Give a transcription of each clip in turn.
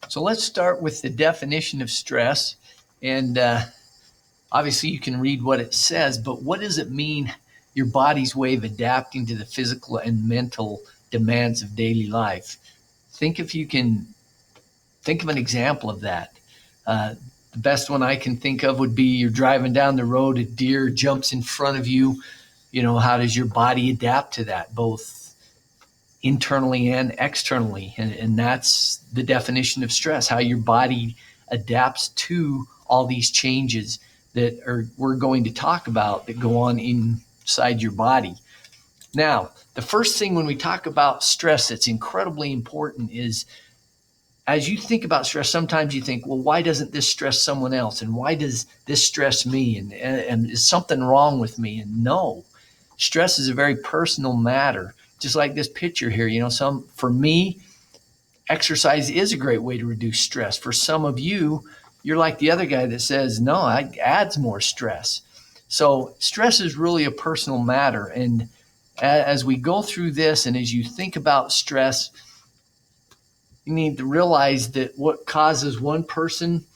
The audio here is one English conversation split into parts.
So let's start with the definition of stress. And obviously, you can read what it says, but what does it mean? Your body's way of adapting to the physical and mental demands of daily life. Think if you can think of an example of that. Uh, the best one I can think of would be you're driving down the road, a deer jumps in front of you. You know, how does your body adapt to that, both internally and externally? And that's the definition of stress, how your body adapts to all these changes that we're going to talk about that go on inside your body. Now, the first thing when we talk about stress that's incredibly important is, as you think about stress, sometimes you think, well, why doesn't this stress someone else? And why does this stress me? And is something wrong with me? And no, stress is a very personal matter. Just like this picture here, for me, exercise is a great way to reduce stress. For some of you, you're like the other guy that says, no, it adds more stress. So stress is really a personal matter. And as we go through this, and as you think about stress, you need to realize that what causes one person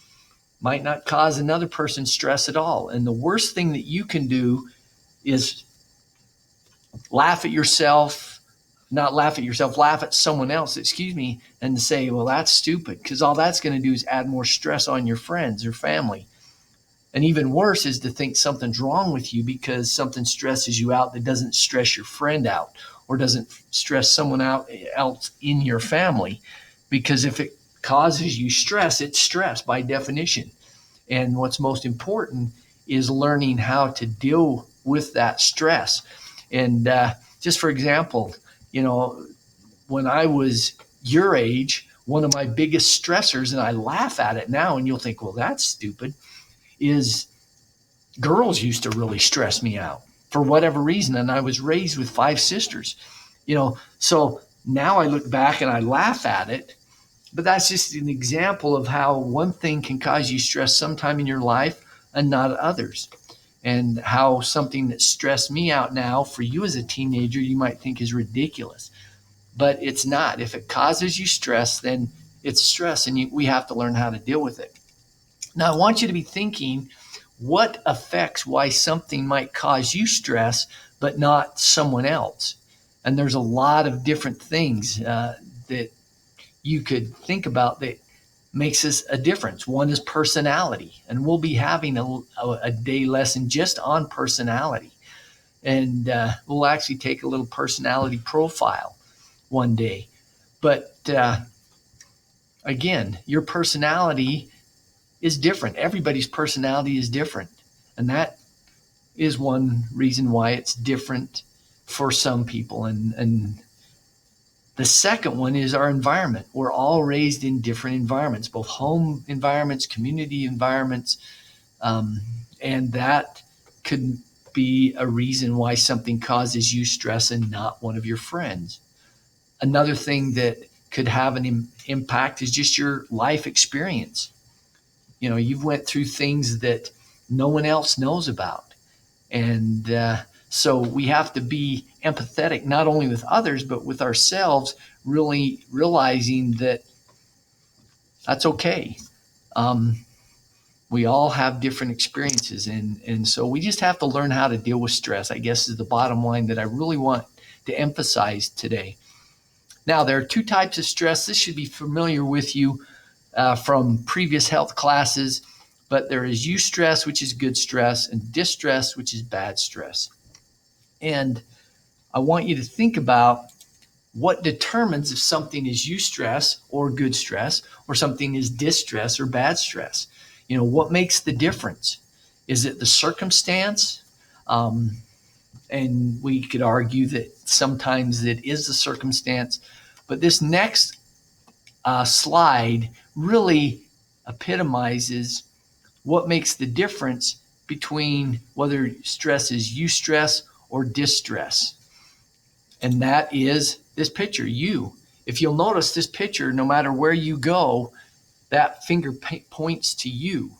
might not cause another person stress at all. And the worst thing that you can do is laugh at yourself, not laugh at yourself, laugh at someone else, and say, well, that's stupid, because all that's going to do is add more stress on your friends or family. And even worse is to think something's wrong with you because something stresses you out that doesn't stress your friend out or doesn't stress someone else in your family. Because if it causes you stress, it's stress by definition. And what's most important is learning how to deal with that stress. And just for example, when I was your age, one of my biggest stressors, and I laugh at it now, and you'll think, well, that's stupid, is girls used to really stress me out for whatever reason. And I was raised with 5 sisters, so now I look back and I laugh at it. But that's just an example of how one thing can cause you stress sometime in your life and not others. And how something that stressed me out now for you as a teenager, you might think is ridiculous. But it's not. If it causes you stress, then it's stress, and we have to learn how to deal with it. Now, I want you to be thinking, what affects why something might cause you stress, but not someone else? And there's a lot of different things that you could think about that makes us a difference. One is personality, and we'll be having a day lesson just on personality. And we'll actually take a little personality profile one day. But again, your personality is different. Everybody's personality is different. And that is one reason why it's different for some people. And the second one is our environment. We're all raised in different environments, both home environments, community environments, and that could be a reason why something causes you stress and not one of your friends. Another thing that could have an impact is just your life experience. You've went through things that no one else knows about. And so we have to be empathetic, not only with others, but with ourselves, really realizing that that's okay. We all have different experiences. And so we just have to learn how to deal with stress, I guess, is the bottom line that I really want to emphasize today. Now, there are 2 types of stress. This should be familiar with you from previous health classes. But there is eustress, which is good stress, and distress, which is bad stress. And I want you to think about what determines if something is eustress or good stress, or something is distress or bad stress. What makes the difference? Is it the circumstance? And we could argue that sometimes it is the circumstance. But this next slide really epitomizes what makes the difference between whether stress is eustress or distress. And that is this picture, you. If you'll notice this picture, no matter where you go, that finger points to you.